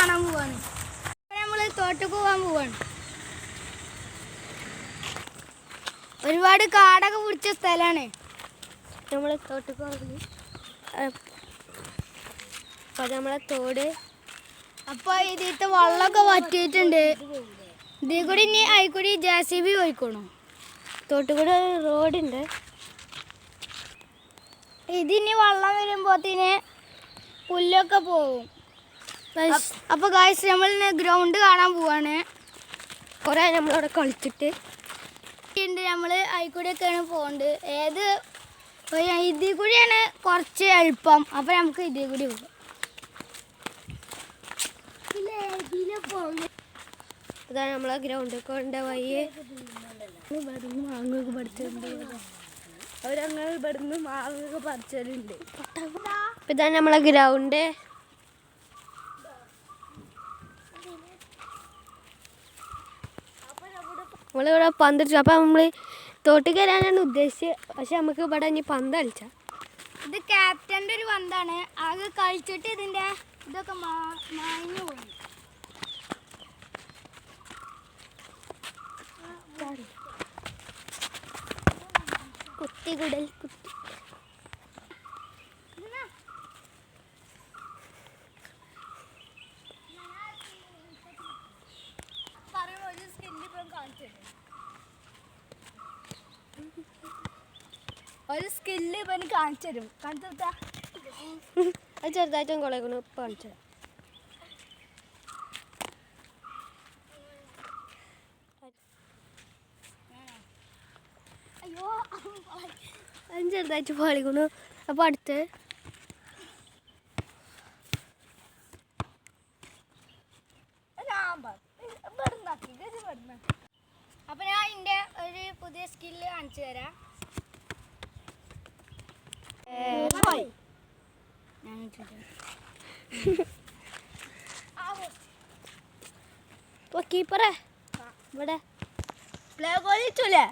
കാണാൻ പോവാണ്. നമ്മൾ തോട്ടക്ക് പോകാൻ പോവാണ്. ഒരുപാട് കാടൊക്കെ പിടിച്ച സ്ഥലമാണ് നമ്മൾ തോട്ടക്ക് പോകുന്നത്. അപ്പോൾ നമ്മളെ തോട്, അപ്പോൾ ഇതിലത്തെ വെള്ളമൊക്കെ വറ്റിയിട്ടുണ്ട്. ഇതിൽ കൂടി ഇനി അതിൽക്കൂടി JCB പോയിക്കോണു. തോട്ടുകൂടെ റോഡുണ്ട്. ഇതിനി വെള്ളം വരുമ്പോഴത്തേന് പുല്ലൊക്കെ പോകും. അപ്പോൾ ഗായ്സ് നമ്മൾ ഗ്രൗണ്ട് കാണാൻ പോവാണ്. കുറേ നമ്മളവിടെ കളിച്ചിട്ട് നമ്മൾ അതിൽ കൂടിയൊക്കെയാണ് പോകുന്നത്. ഇതിൽ കൂടിയാണ് കുറച്ച് എളുപ്പം. അപ്പോൾ നമുക്ക് ഇതിൽ കൂടി പോകാം. അതാണ് നമ്മളെ ഗ്രൗണ്ടിൽ കൊണ്ട് വഴി. മാങ്ങൊക്കെ പഠിച്ചിട്ടുണ്ട്. അവരങ്ങനെ ഇവിടുന്ന് മാങ്ങൊക്കെ പറിച്ചലുണ്ട്. അപ്പം ഇതാണ് നമ്മളെ ഗ്രൗണ്ട്. നമ്മളിവിടെ പന്ത് കളിച്ചു. അപ്പം നമ്മൾ തോട്ടിൽ കയറാനാണ് ഉദ്ദേശിച്ചത്. പക്ഷെ നമുക്ക് ഇവിടെ ഇനി പന്ത് കളിച്ചാൽ. ഇത് ക്യാപ്റ്റൻ്റെ ഒരു പന്താണ്. അത് കളിച്ചിട്ട് ഇതിൻ്റെ ഇതൊക്കെ മാഞ്ഞു പോയി. കുത്തികുടൽ കുത്തി. ഒരു സ്കില്ല് ഇപ്പം കാണിച്ചു തരും. കാണിച്ചു കൊടുത്താ അത് ചെറുതായിട്ടും കൊളയക്കണം. ഇപ്പം കാണിച്ചു തരാം. അയ്യോ അത് ചെറുതായിട്ട് പാളിക്കണു. അപ്പോൾ അടുത്ത് അപ്പോൾ ഞാൻ എൻ്റെ ഒരു പുതിയ സ്കില്ല് കാണിച്ചു തരാം. കീപ്പറേ ഇവിടെ പ്ലേ ബോൾ ഇട്ടൂലേ?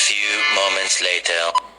few moments later.